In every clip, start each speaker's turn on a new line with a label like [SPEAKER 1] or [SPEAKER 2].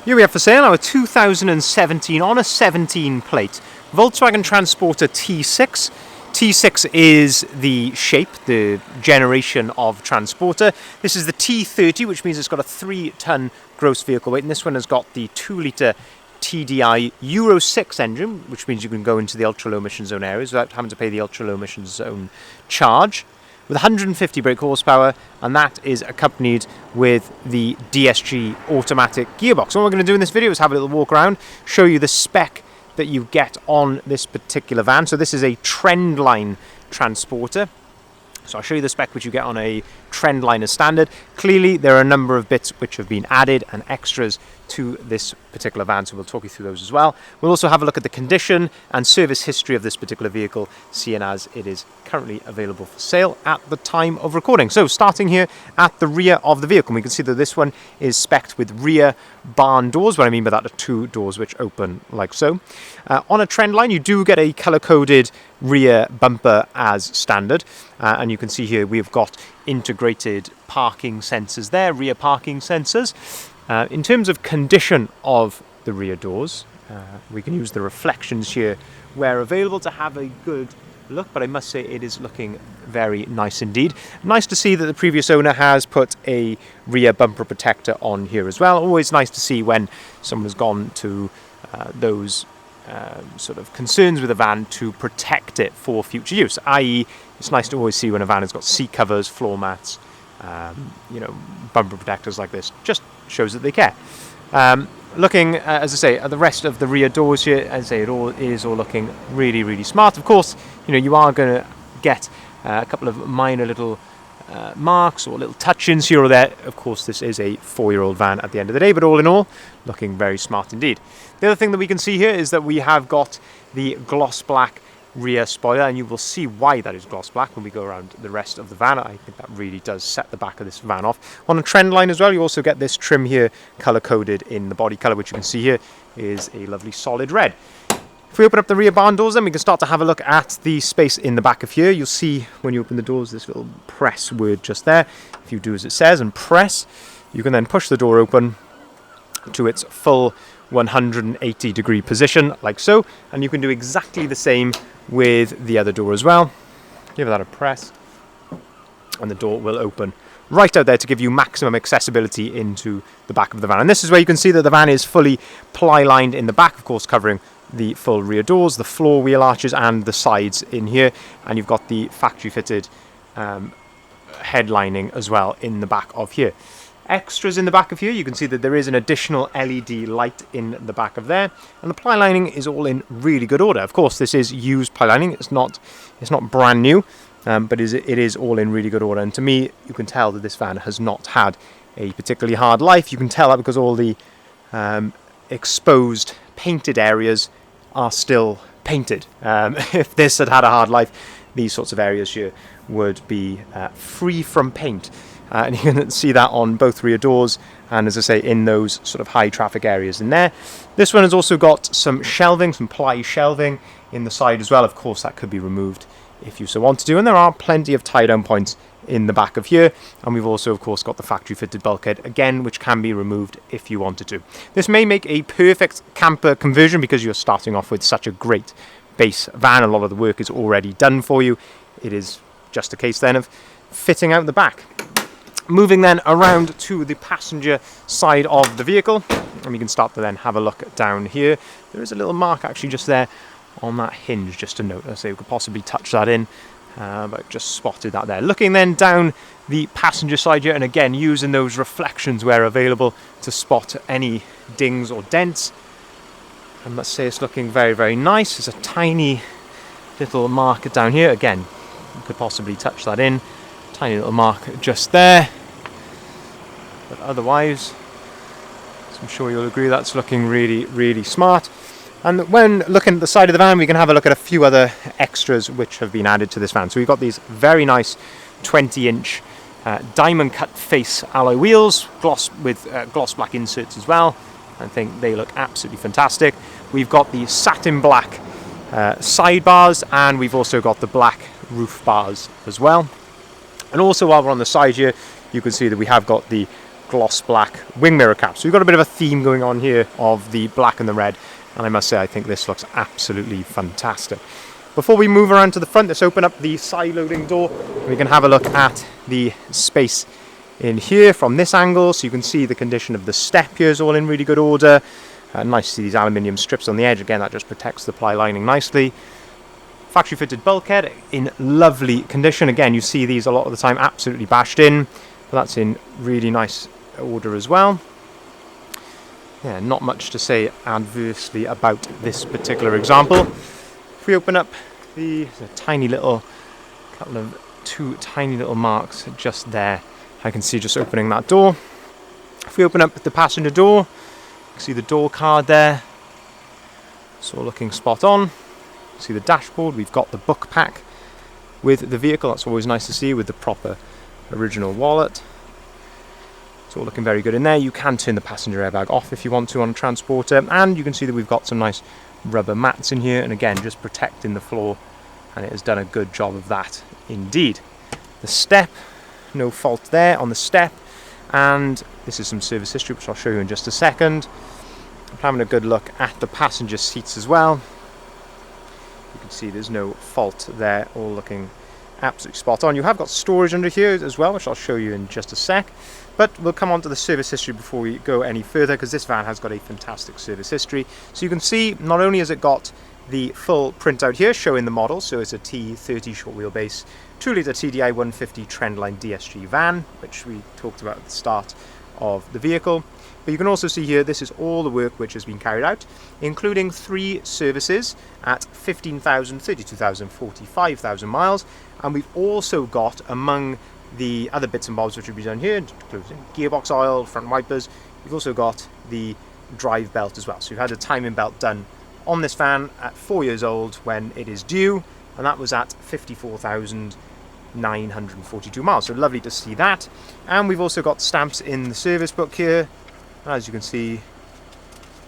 [SPEAKER 1] Here we have for sale our 2017 on a 17 plate Volkswagen Transporter T6. T6 is the shape, the generation of Transporter. This is the T30, which means it's got a 3-ton gross vehicle weight, and this one has got the 2-litre TDI Euro 6 engine, which means you can go into the ultra-low emission zone areas without having to pay the ultra-low emission zone charge, with 150 brake horsepower, and that is accompanied with the DSG automatic gearbox. So what we're going to do in this video is have a little walk around, show you the spec that you get on this particular van. So this is a Trendline Transporter. So I'll show you the spec which you get on a Trendline as standard. Clearly there are a number of bits which have been added and extras to this particular van, so we'll talk you through those as well. We'll also have a look at the condition and service history of this particular vehicle, seeing as it is currently available for sale at the time of recording. So starting here at the rear of the vehicle, we can see that this one is spec'd with rear barn doors. What I mean by that are 2 doors which open like so. On a Trendline you do get a colour-coded rear bumper as standard, and you can see here we've got integrated parking sensors there, rear parking sensors. In terms of condition of the rear doors, we can use the reflections here where available to have a good look, but I must say it is looking very nice indeed. Nice to see that the previous owner has put a rear bumper protector on here as well. Always nice to see when someone has gone to those sort of concerns with a van to protect it for future use, i.e. it's nice to always see when a van has got seat covers, floor mats, bumper protectors like this. Just shows that they care. Looking, as I say, at the rest of the rear doors here, as I say, it is all looking really, really smart. Of course, you are going to get a couple of minor little marks or little touch-ins here or there. Of course, this is a 4-year-old van at the end of the day, but all in all, looking very smart indeed. The other thing that we can see here is that we have got the gloss black rear spoiler, and you will see why that is gloss black when we go around the rest of the van. I think that really does set the back of this van off. On a Trendline as well, you also get this trim here color coded in the body color, which you can see here is a lovely solid red. If we open up the rear barn doors, then we can start to have a look at the space in the back of here. You'll see when you open the doors this little press word just there. If you do as it says and press, you can then push the door open to its full 180-degree position like so, and you can do exactly the same with the other door as well. Give that a press and the door will open right out there to give you maximum accessibility into the back of the van. And this is where you can see that the van is fully ply lined in the back, of course covering the full rear doors, the floor wheel arches and the sides in here, and you've got the factory fitted headlining as well in the back of here. Extras in the back of here, you can see that there is an additional LED light in the back of there, and the ply lining is all in really good order. Of course, this is used ply lining; it's not brand new, but it is all in really good order. And to me, you can tell that this van has not had a particularly hard life. You can tell that because all the exposed painted areas are still painted. If this had had a hard life, these sorts of areas here would be free from paint. And you can see that on both rear doors and, as I say, in those sort of high traffic areas in there. This one has also got some shelving, some ply shelving in the side as well. Of course, that could be removed if you so want to do, and there are plenty of tie down points in the back of here. And we've also, of course, got the factory fitted bulkhead again, which can be removed if you wanted to. This may make a perfect camper conversion because you're starting off with such a great base van. A lot of the work is already done for you. It is just a case then of fitting out the back. Moving then around to the passenger side of the vehicle, and we can start to then have a look down here. There is a little mark actually just there on that hinge, just to note. I say we could possibly touch that in, but just spotted that there. Looking then down the passenger side here, and again using those reflections where available to spot any dings or dents. I must say it's looking very, very nice. There's a tiny little mark down here. Again, you could possibly touch that in. Tiny little mark just there, but otherwise, as I'm sure you'll agree, that's looking really, really smart. And when looking at the side of the van, we can have a look at a few other extras which have been added to this van. So we've got these very nice 20-inch diamond cut face alloy wheels, gloss black inserts as well. I think they look absolutely fantastic. We've got the satin black sidebars, and we've also got the black roof bars as well. And also, while we're on the side here, you can see that we have got the gloss black wing mirror cap. So you've got a bit of a theme going on here of the black and the red, and I must say I think this looks absolutely fantastic. Before we move around to the front, let's open up the side loading door and we can have a look at the space in here from this angle. So you can see the condition of the step here is all in really good order. Nice to see these aluminium strips on the edge. Again, that just protects the ply lining nicely. Factory fitted bulkhead in lovely condition. Again, you see these a lot of the time absolutely bashed in, but that's in really nice order as well. Yeah, not much to say adversely about this particular example. If we open up the tiny little two tiny little marks just there, I can see just opening that door. If we open up the passenger door, you can see the door card there. It's all looking spot on. See the dashboard, we've got the book pack with the vehicle. That's always nice to see, with the proper original wallet. It's all looking very good in there. You can turn the passenger airbag off if you want to on a Transporter, and you can see that we've got some nice rubber mats in here, and again just protecting the floor, and it has done a good job of that indeed. The step, no fault there on the step, and this is some service history which I'll show you in just a second. I'm having a good look at the passenger seats as well. You can see there's no fault there, all looking absolutely spot on. You have got storage under here as well, which I'll show you in just a sec, but we'll come on to the service history before we go any further, because this van has got a fantastic service history. So you can see not only has it got the full printout here showing the model, so it's a T30 short wheelbase 2-litre TDI 150 Trendline DSG van, which we talked about at the start of the vehicle. But you can also see here, this is all the work which has been carried out, including 3 services at 15,000, 32,000, 45,000 miles. And we've also got, among the other bits and bobs which will be done here, including gearbox oil, front wipers, we've also got the drive belt as well. So we've had a timing belt done on this van at 4 years old when it is due, and that was at 54,942 miles. So lovely to see that. And we've also got stamps in the service book here. As you can see,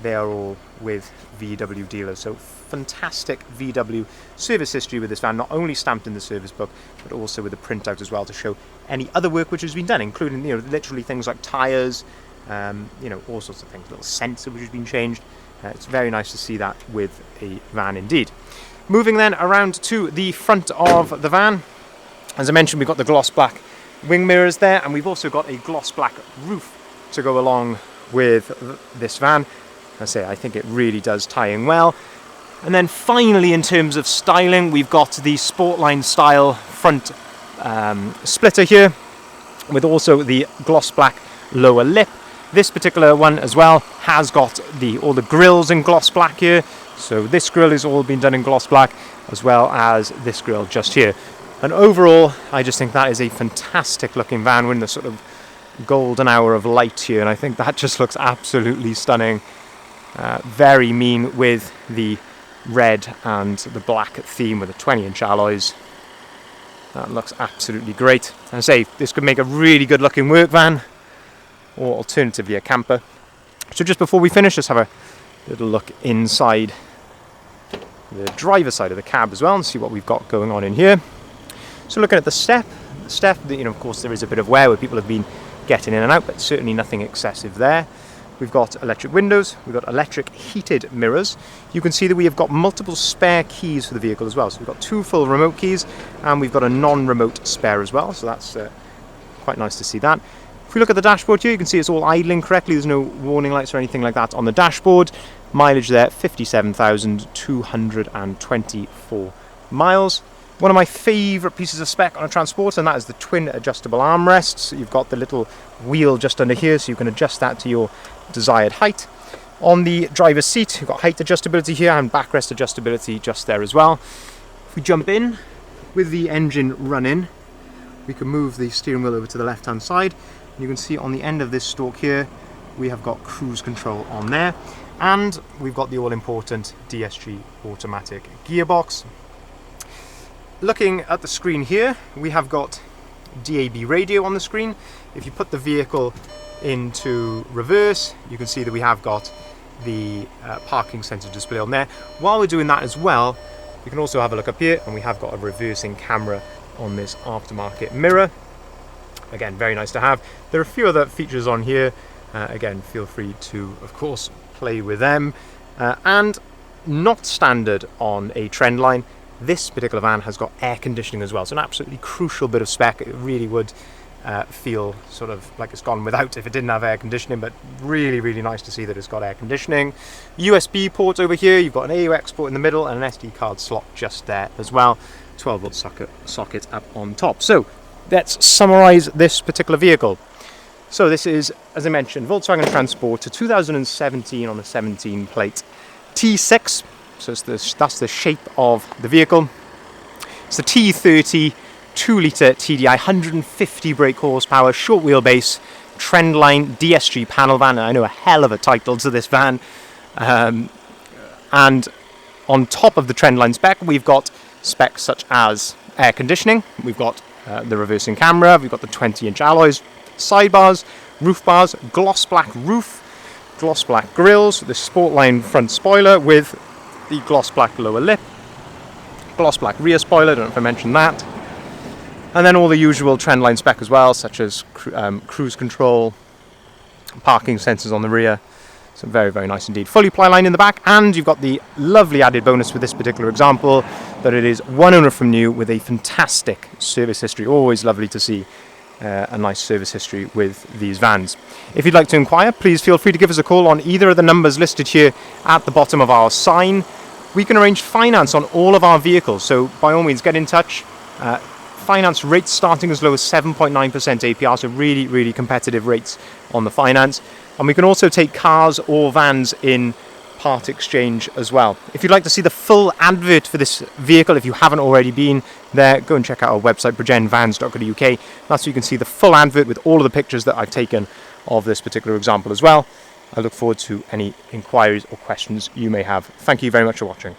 [SPEAKER 1] they are all with VW dealers. So fantastic VW service history with this van, not only stamped in the service book, but also with a printout as well to show any other work which has been done, including, you know, literally things like tyres, you know, all sorts of things, little sensor which has been changed. It's very nice to see that with a van indeed. Moving then around to the front of the van. As I mentioned, we've got the gloss black wing mirrors there, and we've also got a gloss black roof to go along with this van. I think it really does tie in well. And then finally, in terms of styling, we've got the Sportline style front splitter here, with also the gloss black lower lip. This particular one as well has got all the grills in gloss black here. So this grill has all been done in gloss black, as well as this grill just here. And overall, I just think that is a fantastic looking van. We're in the sort of golden hour of light here, and I think that just looks absolutely stunning. Very mean with the red and the black theme with the 20-inch alloys. That looks absolutely great. As I say, this could make a really good looking work van, or alternatively a camper. So just before we finish, let's have a little look inside the driver's side of the cab as well and see what we've got going on in here. So looking at the step, you know, of course there is a bit of wear where people have been getting in and out, but certainly nothing excessive there. We've got electric windows, we've got electric heated mirrors. You can see that we have got multiple spare keys for the vehicle as well. So we've got 2 full remote keys, and we've got a non-remote spare as well. So that's quite nice to see that. If we look at the dashboard here, you can see it's all idling correctly. There's no warning lights or anything like that on the dashboard. Mileage there, 57,224 miles. One of my favourite pieces of spec on a Transporter, and that is the twin adjustable armrests. So you've got the little wheel just under here, so you can adjust that to your desired height. On the driver's seat, you've got height adjustability here and backrest adjustability just there as well. If we jump in with the engine running, we can move the steering wheel over to the left hand side. You can see on the end of this stalk here, we have got cruise control on there, and we've got the all-important DSG automatic gearbox. Looking at the screen here, we have got DAB radio on the screen. If you put the vehicle into reverse, you can see that we have got the parking sensor display on there. While we're doing that as well, we can also have a look up here, and we have got a reversing camera on this aftermarket mirror. again, very nice to have. There are a few other features on here. Again, feel free to, of course, play with them. And not standard on a Trendline, this particular van has got air conditioning as well. It's an absolutely crucial bit of spec. It really would feel sort of like it's gone without if it didn't have air conditioning, but really, really nice to see that it's got air conditioning. USB ports over here, you've got an AUX port in the middle and an SD card slot just there as well. 12-volt socket up on top. So let's summarize this particular vehicle. So this is, as I mentioned, Volkswagen Transporter 2017 on a 17 plate T6. So that's the shape of the vehicle. It's the T30 2-litre TDI, 150 brake horsepower, short wheelbase, Trendline DSG panel van. I know a hell of a title to this van. And on top of the Trendline spec, we've got specs such as air conditioning. We've got the reversing camera. We've got the 20-inch alloys, sidebars, roof bars, gloss black roof, gloss black grills, the Sportline front spoiler with the gloss black lower lip, gloss black rear spoiler, don't know if I mentioned that, and then all the usual Trendline spec as well, such as cruise control, parking sensors on the rear. So very, very nice indeed. Fully ply line in the back, and you've got the lovely added bonus with this particular example that it is one owner from new with a fantastic service history. Always lovely to see a nice service history with these vans. If you'd like to inquire, please feel free to give us a call on either of the numbers listed here at the bottom of our sign. We can arrange finance on all of our vehicles, so by all means get in touch. Finance rates starting as low as 7.9% APR, so really, really competitive rates on the finance. And we can also take cars or vans in part exchange as well. If you'd like to see the full advert for this vehicle, if you haven't already been there, go and check out our website, progenvans.co.uk. That's so you can see the full advert with all of the pictures that I've taken of this particular example as well. I look forward to any inquiries or questions you may have. Thank you very much for watching.